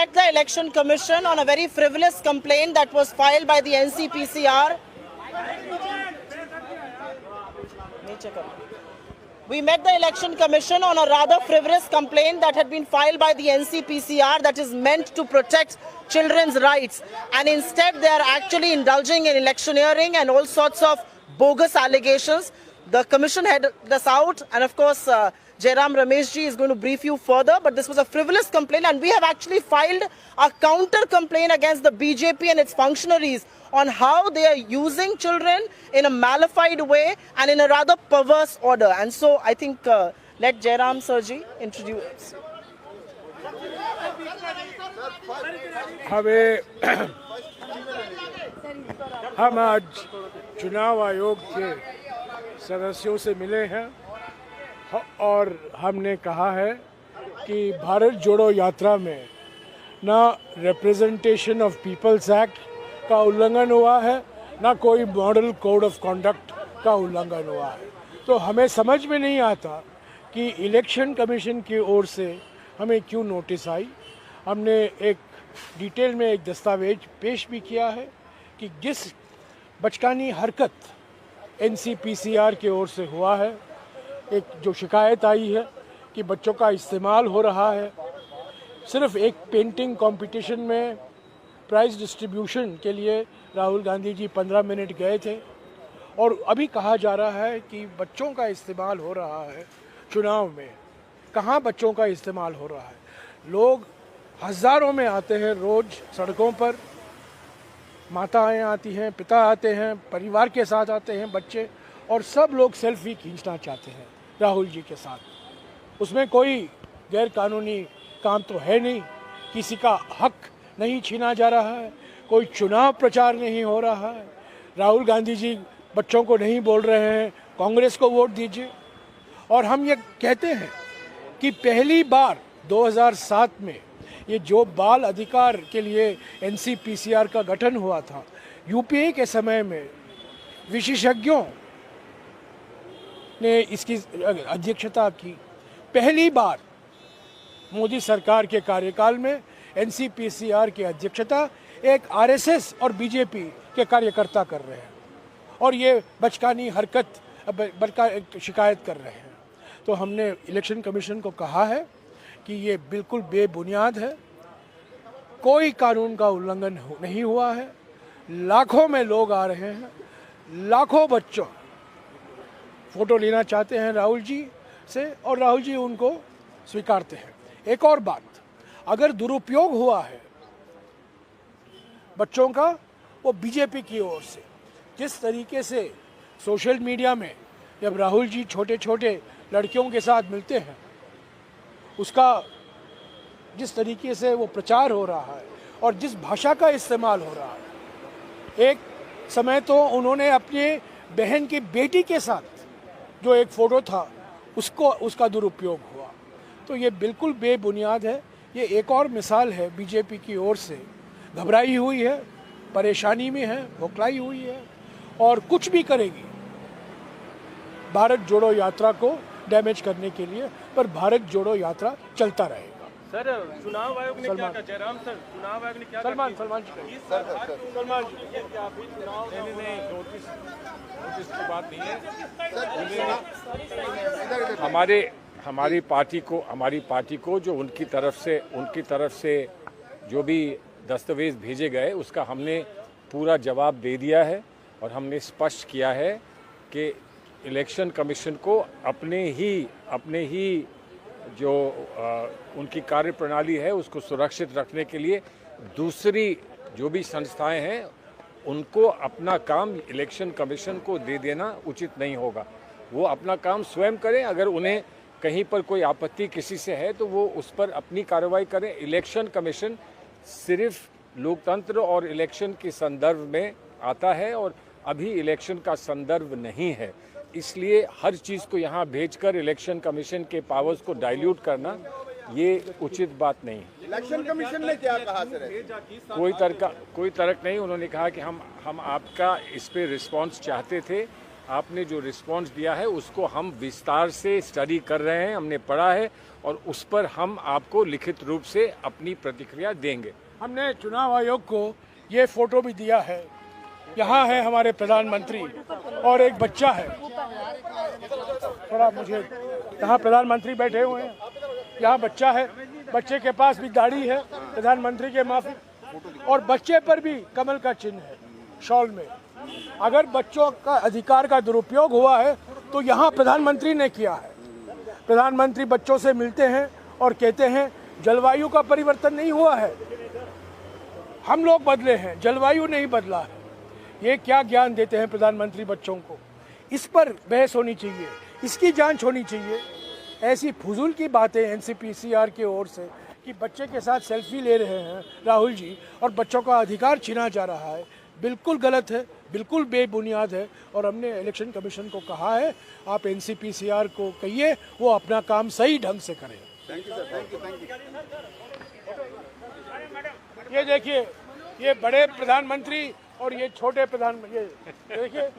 met the Election Commission on a very frivolous complaint that was filed by the NCPCR. We met the Election Commission on a rather frivolous complaint that had been filed by the NCPCR that is meant to protect children's rights, and instead they are actually indulging in electioneering and all sorts of bogus allegations. The Commission had this out, and of course Jairam Rameshji is going to brief you further, but this was a frivolous complaint, and we have actually filed a counter complaint against the BJP and its functionaries on how they are using children in a malified way and in a rather perverse order. And so I think let Jairam Sirji introduce. हम आज चुनाव आयोग के सदस्यों से मिले हैं और हमने कहा है कि भारत जोड़ो यात्रा में ना रिप्रेजेंटेशन ऑफ पीपल्स एक्ट का उल्लंघन हुआ है, ना कोई मॉडल कोड ऑफ कंडक्ट का उल्लंघन हुआ है। तो हमें समझ में नहीं आता कि इलेक्शन कमीशन की ओर से हमें क्यों नोटिस आई। हमने एक डिटेल में एक दस्तावेज पेश भी किया है कि जिस बचकानी हरकत एनसीपीसीआर की ओर से हुआ है, एक जो शिकायत आई है कि बच्चों का इस्तेमाल हो रहा है, सिर्फ एक पेंटिंग कंपटीशन में प्राइज़ डिस्ट्रीब्यूशन के लिए राहुल गांधी जी 15 मिनट गए थे, और अभी कहा जा रहा है कि बच्चों का इस्तेमाल हो रहा है चुनाव में। कहाँ बच्चों का इस्तेमाल हो रहा है? लोग हज़ारों में आते हैं रोज़ सड़कों पर, माताएं आती हैं, पिता आते हैं, परिवार के साथ आते हैं बच्चे, और सब लोग सेल्फी खींचना चाहते हैं राहुल जी के साथ। उसमें कोई गैर कानूनी काम तो है नहीं, किसी का हक नहीं छीना जा रहा है, कोई चुनाव प्रचार नहीं हो रहा है। राहुल गांधी जी बच्चों को नहीं बोल रहे हैं कांग्रेस को वोट दीजिए। और हम ये कहते हैं कि पहली बार 2007 में ये जो बाल अधिकार के लिए एनसीपीसीआर का गठन हुआ था, यूपीए के समय में विशेषज्ञों ने इसकी अध्यक्षता की। पहली बार मोदी सरकार के कार्यकाल में एनसीपीसीआर की अध्यक्षता एक आरएसएस और बीजेपी के कार्यकर्ता कर रहे हैं, और ये बचकानी हरकत शिकायत कर रहे हैं। तो हमने इलेक्शन कमीशन को कहा है कि ये बिल्कुल बेबुनियाद है, कोई कानून का उल्लंघन नहीं हुआ है। लाखों में लोग आ रहे हैं, लाखों बच्चों फोटो लेना चाहते हैं राहुल जी से, और राहुल जी उनको स्वीकारते हैं। एक और बात, अगर दुरुपयोग हुआ है बच्चों का, वो बीजेपी की ओर से। जिस तरीके से सोशल मीडिया में जब राहुल जी छोटे छोटे लड़कियों के साथ मिलते हैं, उसका जिस तरीके से वो प्रचार हो रहा है और जिस भाषा का इस्तेमाल हो रहा है। एक समय तो उन्होंने अपने बहन की बेटी के साथ जो एक फ़ोटो था उसका दुरुपयोग हुआ। तो ये बिल्कुल बेबुनियाद है। ये एक और मिसाल है बीजेपी की ओर से घबराई हुई है, परेशानी में है, भोखलाई हुई है, और कुछ भी करेगी भारत जोड़ो यात्रा को डैमेज करने के लिए। पर भारत जोड़ो यात्रा चलता रहेगा। सर, चुनाव आयोग ने क्या कहा? जयराम सर, चुनाव आयोग ने क्या कहा? सलमान जी सलमान जी, अभी चुनाव नहीं, नोटिस की बात नहीं है। हमारी पार्टी को जो उनकी तरफ से जो भी दस्तावेज भेजे गए, उसका हमने पूरा जवाब दे दिया है, और हमने स्पष्ट किया है कि इलेक्शन कमीशन को अपने ही जो उनकी कार्यप्रणाली है उसको सुरक्षित रखने के लिए दूसरी जो भी संस्थाएं हैं उनको अपना काम इलेक्शन कमीशन को दे देना उचित नहीं होगा। वो अपना काम स्वयं करें। अगर उन्हें कहीं पर कोई आपत्ति किसी से है तो वो उस पर अपनी कार्रवाई करें। इलेक्शन कमीशन सिर्फ लोकतंत्र और इलेक्शन के संदर्भ में आता है, और अभी इलेक्शन का संदर्भ नहीं है। इसलिए हर चीज़ को यहाँ भेजकर इलेक्शन कमीशन के पावर्स को डाइल्यूट करना ये उचित बात नहीं है। इलेक्शन कमीशन ने क्या कहा सर? कोई तर्क नहीं। उन्होंने कहा कि हम आपका इस पे रिस्पांस चाहते थे, आपने जो रिस्पांस दिया है उसको हम विस्तार से स्टडी कर रहे हैं, हमने पढ़ा है और उस पर हम आपको लिखित रूप से अपनी प्रतिक्रिया देंगे। हमने चुनाव आयोग को ये फोटो भी दिया है। यहाँ है हमारे प्रधानमंत्री और एक बच्चा है, थोड़ा मुझे, यहाँ प्रधानमंत्री बैठे हुए हैं, यहाँ बच्चा है, बच्चे के पास भी दाढ़ी है, प्रधानमंत्री के माफी, और बच्चे पर भी कमल का चिन्ह है शॉल में। अगर बच्चों का अधिकार का दुरुपयोग हुआ है तो यहाँ प्रधानमंत्री ने किया है। प्रधानमंत्री बच्चों से मिलते हैं और कहते हैं जलवायु का परिवर्तन नहीं हुआ है, हम लोग बदले हैं, जलवायु नहीं बदला है। ये क्या ज्ञान देते हैं प्रधानमंत्री बच्चों को? इस पर बहस होनी चाहिए, इसकी जांच होनी चाहिए। ऐसी फजूल की बातें एनसीपीसीआर की ओर से कि बच्चे के साथ सेल्फी ले रहे हैं राहुल जी और बच्चों का अधिकार छीना जा रहा है, बिल्कुल गलत है, बिल्कुल बेबुनियाद है। और हमने इलेक्शन कमीशन को कहा है आप एनसीपीसीआर को कहिए वो अपना काम सही ढंग से करें। Thank you sir, thank you. ये देखिए, ये बड़े प्रधानमंत्री और ये छोटे प्रधानमंत्री, ये देखिए